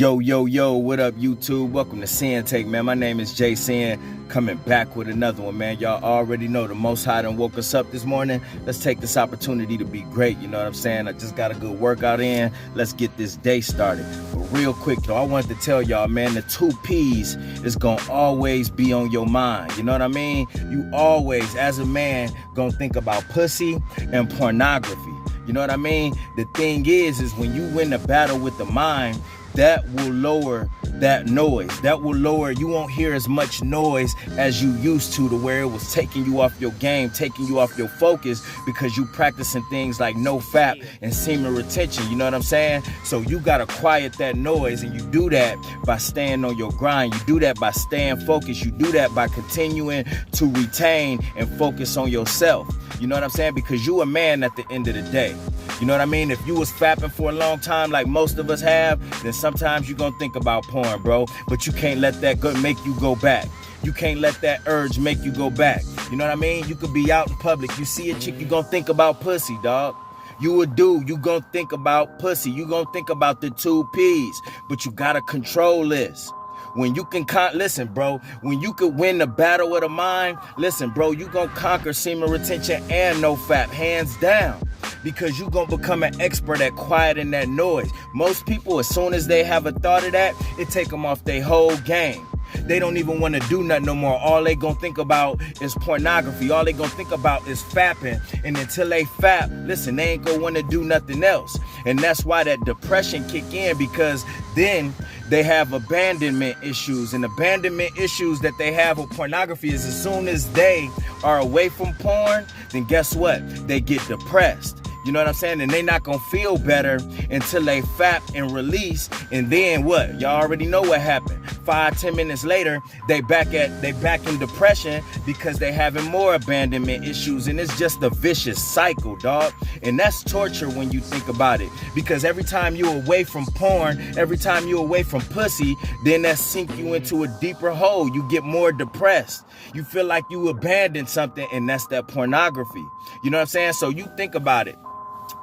Yo, what up, YouTube? Welcome to Sinn-Take, man. My name is Sin, coming back with another one, man. Y'all already know the Most High done woke us up this morning. Let's take this opportunity to be great, you know what I'm saying? I just got a good workout in. Let's get this day started. But real quick, though, I wanted to tell y'all, man, the 2 P's is gonna always be on your mind, you know what I mean? You always, as a man, gonna think about pussy and pornography. You know what I mean? The thing is when you win the battle with the mind, that will lower that noise. That will lower, you won't hear as much noise as you used to where it was taking you off your game, taking you off your focus because you practicing things like no fap and semen retention, you know what I'm saying? So you gotta quiet that noise, and you do that by staying on your grind. You do that by staying focused. You do that by continuing to retain and focus on yourself. You know what I'm saying? Because you a man at the end of the day. You know what I mean? If you was fapping for a long time like most of us have, then sometimes you're gonna think about porn, bro. But you can't let that make you go back. You can't let that urge make you go back. You know what I mean? You could be out in public. You see a chick, you gonna think about pussy, dog. You gonna think about pussy. You gonna think about the 2 P's. But you gotta control this. When you can listen, bro, when you could win the battle of the mind, listen, bro, you gonna conquer semen retention and no fap, hands down. Because you gonna become an expert at quieting that noise. Most people, as soon as they have a thought of that, it take them off their whole game. They don't even want to do nothing no more. All they gonna think about is pornography. All they gonna think about is fapping. And until they fap, listen, they ain't gonna want to do nothing else. And that's why that depression kick in, because then they have abandonment issues. And abandonment issues that they have with pornography is as soon as they are away from porn, then guess what? They get depressed. You know what I'm saying? And they not gonna feel better until they fap and release. And then what? Y'all already know what happened. 5-10 minutes later, they back in depression because they having more abandonment issues. And it's just a vicious cycle, dog. And that's torture when you think about it. Because every time you away from porn, every time you away from pussy, then that sink you into a deeper hole. You get more depressed. You feel like you abandoned something, and that's that pornography. You know what I'm saying? So you think about it.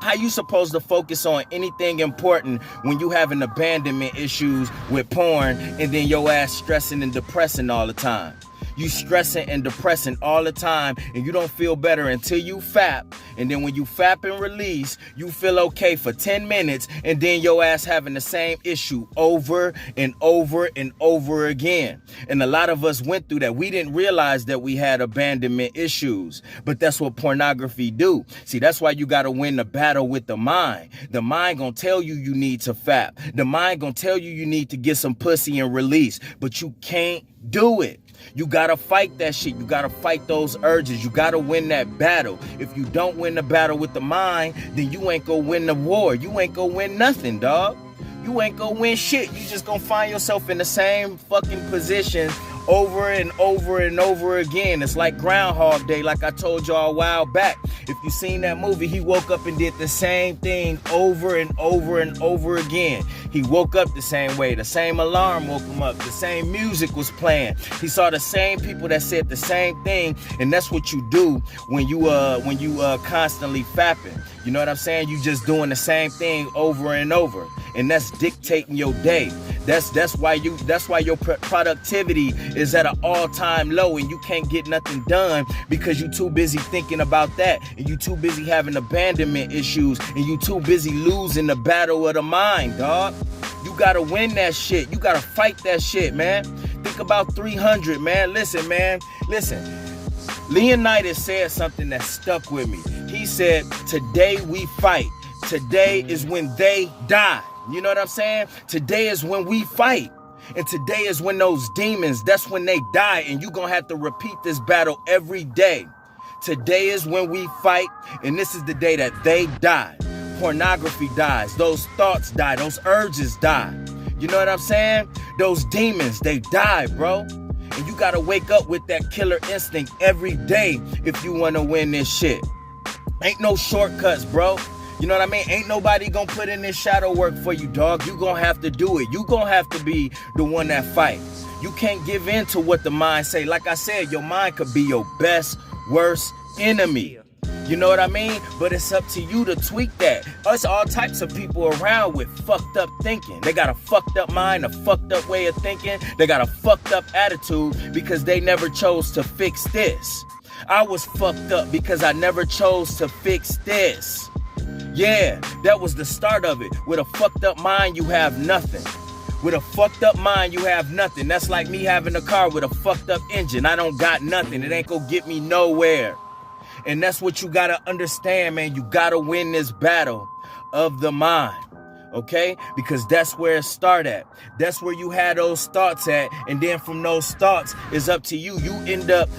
How you supposed to focus on anything important when you having abandonment issues with porn, and then your ass stressing and depressing all the time? You stressing and depressing all the time, and you don't feel better until you fap. And then when you fap and release, you feel okay for 10 minutes, and then your ass having the same issue over and over and over again. And a lot of us went through that. We didn't realize that we had abandonment issues, but that's what pornography do. See, that's why you got to win the battle with the mind. The mind gonna tell you you need to fap. The mind gonna tell you need to get some pussy and release, but you can't do it. You gotta fight that shit. You gotta fight those urges. You gotta win that battle. If you don't win the battle with the mind, then you ain't gonna win the war. You ain't gonna win nothing, dog. You ain't gonna win shit. You just gonna find yourself in the same fucking position over and over and over again. It's like Groundhog Day, like I told y'all a while back. If you seen that movie, he woke up and did the same thing over and over and over again. He woke up the same way. The same alarm woke him up. The same music was playing. He saw the same people that said the same thing. And that's what you do when you constantly fapping. You know what I'm saying? You just doing the same thing over and over. And that's dictating your day. That's why your productivity is at an all-time low, and you can't get nothing done because you too busy thinking about that, and you too busy having abandonment issues, and you too busy losing the battle of the mind, dog. You gotta win that shit. You gotta fight that shit, man. Think about 300, man. Listen, man. Listen. Leonidas said something that stuck with me. He said, "Today we fight. Today is when they die." You know what I'm saying? Today is when we fight. And today is when those demons, that's when they die. And you're going to have to repeat this battle every day. Today is when we fight. And this is the day that they die. Pornography dies. Those thoughts die. Those urges die. You know what I'm saying? Those demons, they die, bro. And you got to wake up with that killer instinct every day if you want to win this shit. Ain't no shortcuts, bro. You know what I mean? Ain't nobody gonna put in this shadow work for you, dog. You gonna have to do it. You gonna have to be the one that fights. You can't give in to what the mind say. Like I said, your mind could be your best, worst enemy. You know what I mean? But it's up to you to tweak that. There's all types of people around with fucked up thinking. They got a fucked up mind, a fucked up way of thinking. They got a fucked up attitude because they never chose to fix this. I was fucked up because I never chose to fix this. Yeah, that was the start of it. With a fucked up mind, you have nothing. With a fucked up mind, you have nothing. That's like me having a car with a fucked up engine. I don't got nothing. It ain't gonna get me nowhere. And that's what you gotta understand, man. You gotta win this battle of the mind. Okay? Because that's where it start at. That's where you had those thoughts at. And then from those thoughts, it's up to you. You end up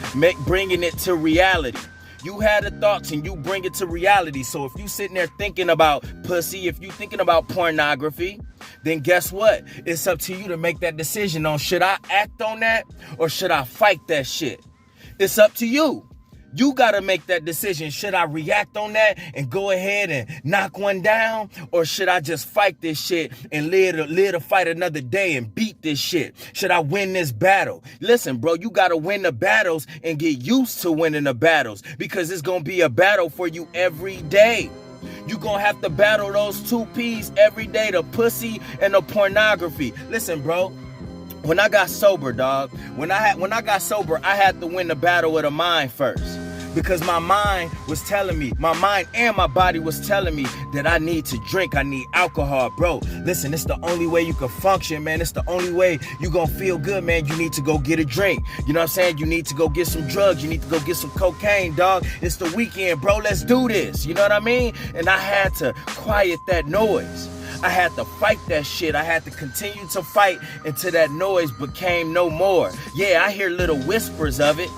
bringing it to reality. You had the thoughts and you bring it to reality. So if you sitting there thinking about pussy, if you thinking about pornography, then guess what? It's up to you to make that decision on should I act on that or should I fight that shit? It's up to you. You got to make that decision. Should I react on that and go ahead and knock one down? Or should I just fight this shit and live to fight another day and beat this shit? Should I win this battle? Listen, bro, you got to win the battles and get used to winning the battles because it's going to be a battle for you every day. You're going to have to battle those two P's every day, the pussy and the pornography. Listen, bro. When I got sober, dog, when I got sober, I had to win the battle of the mind first. Because my mind was telling me, my mind and my body was telling me that I need to drink, I need alcohol, bro. Listen, it's the only way you can function, man. It's the only way you gonna feel good, man. You need to go get a drink. You know what I'm saying? You need to go get some drugs. You need to go get some cocaine, dog. It's the weekend, bro. Let's do this. You know what I mean? And I had to quiet that noise. I had to fight that shit. I had to continue to fight until that noise became no more. Yeah, I hear little whispers of it.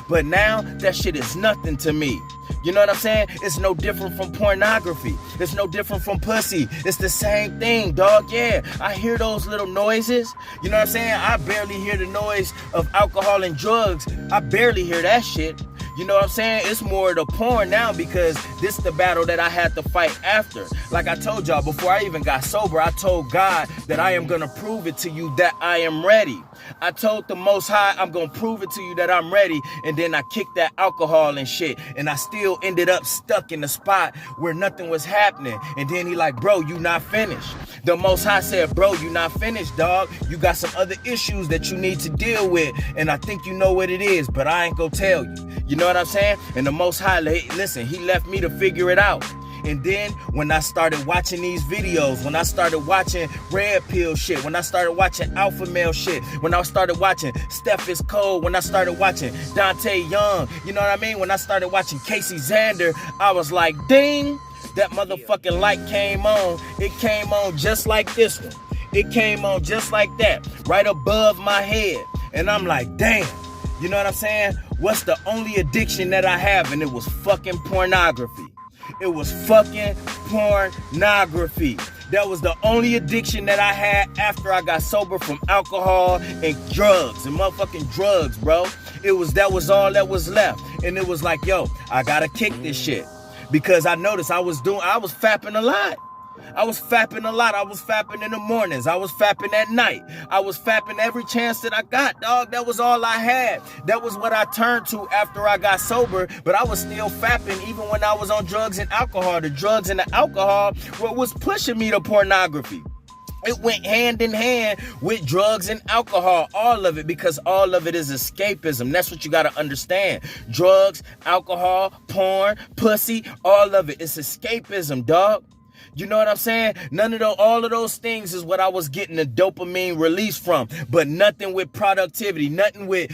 But now that shit is nothing to me. You know what I'm saying? It's no different from pornography. It's no different from pussy. It's the same thing, dog. Yeah, I hear those little noises. You know what I'm saying? I barely hear the noise of alcohol and drugs. I barely hear that shit. You know what I'm saying? It's more the porn now because this is the battle that I had to fight after. Like I told y'all, before I even got sober, I told God that I am going to prove it to you that I am ready. I told the Most High, I'm going to prove it to you that I'm ready. And then I kicked that alcohol and shit. And I still ended up stuck in the spot where nothing was happening. And then he like, bro, you not finished. The Most High said, bro, you not finished, dog. You got some other issues that you need to deal with. And I think you know what it is, but I ain't going to tell you. You know what I'm saying? And the Most High, listen, he left me to figure it out. And then when I started watching these videos, when I started watching Red Pill shit, when I started watching Alpha Male shit, when I started watching Steph is Cold, when I started watching Dante Young, you know what I mean? When I started watching Casey Xander, I was like, ding, that motherfucking light came on. It came on just like this one. It came on just like that, right above my head. And I'm like, damn, you know what I'm saying? What's the only addiction that I have? And it was fucking pornography. It was fucking pornography. That was the only addiction that I had after I got sober from alcohol and drugs and motherfucking drugs, bro. That was all that was left. And it was like, yo, I gotta kick this shit. Because I noticed I was fapping a lot. I was fapping in the mornings. I was fapping at night. I was fapping every chance that I got, dog. That was all I had. That was what I turned to after I got sober. But I was still fapping even when I was on drugs and alcohol. The drugs and the alcohol was pushing me to pornography. It went hand in hand with drugs and alcohol, all of it, because all of it is escapism. That's what you got to understand. Drugs, alcohol, porn, pussy, all of it. It's escapism, dog. You know what I'm saying? All of those things is what I was getting the dopamine release from, but nothing with productivity, nothing with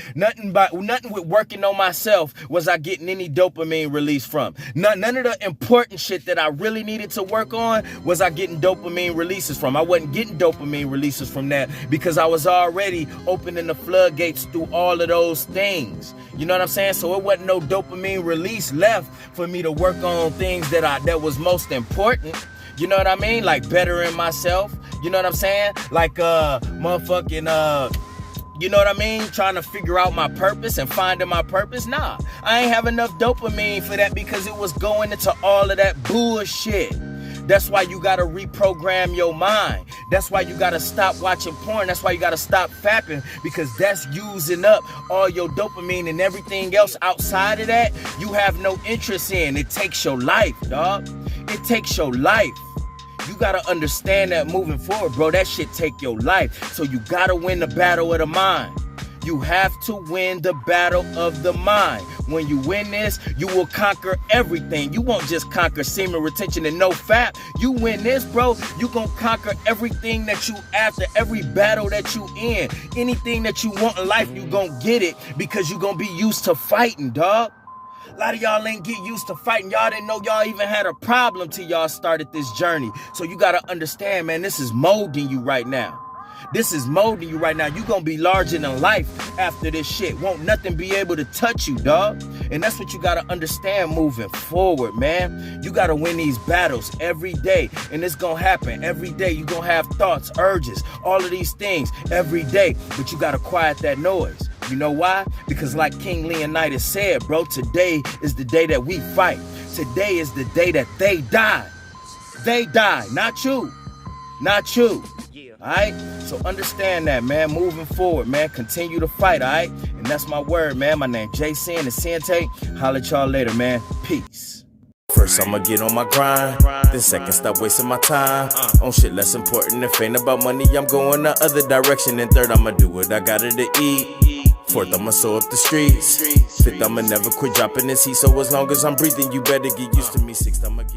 working on myself was I getting any dopamine release from. None of the important shit that I really needed to work on was I getting dopamine releases from. I wasn't getting dopamine releases from that because I was already opening the floodgates through all of those things. You know what I'm saying? So it wasn't no dopamine release left for me to work on things that was most important. You know what I mean? Like bettering myself. You know what I'm saying? Like you know what I mean? Trying to figure out my purpose and finding my purpose. Nah, I ain't have enough dopamine for that because it was going into all of that bullshit. That's why you gotta reprogram your mind. That's why you gotta stop watching porn. That's why you gotta stop fapping, because that's using up all your dopamine, and everything else outside of that you have no interest in. It takes your life, dog. It takes your life. You gotta understand that moving forward, bro. That shit take your life. So you gotta win the battle of the mind. You have to win the battle of the mind. When you win this, you will conquer everything. You won't just conquer semen retention and no fap. You win this, bro, you gonna conquer everything that you after, every battle that you in. Anything that you want in life, you gonna get it, because you gonna be used to fighting, dog. A lot of y'all ain't get used to fighting. Y'all didn't know y'all even had a problem till y'all started this journey. So you gotta understand, man, this is molding you right now. This is molding you right now. You gonna be larger than life after this shit. Won't nothing be able to touch you, dog. And that's what you gotta understand moving forward, man. You gotta win these battles every day. And it's gonna happen every day. You gonna have thoughts, urges, all of these things every day. But you gotta quiet that noise. You know why? Because like King Leonidas said, bro, today is the day that we fight. Today is the day that they die. They die, not you. Not you. All right? So understand that, man. Moving forward, man. Continue to fight, all right? And that's my word, man. My name Jay Sinn, and Sinn-Take. Holla at y'all later, man. Peace. First, I'ma get on my grind. Then second, stop wasting my time on shit less important. If ain't about money, I'm going the other direction. And third, I'ma do what I gotta to eat. Fourth, I'ma sew up the streets. Fifth, I'ma never quit dropping this heat. So as long as I'm breathing, you better get used to me. Sixth, I'ma get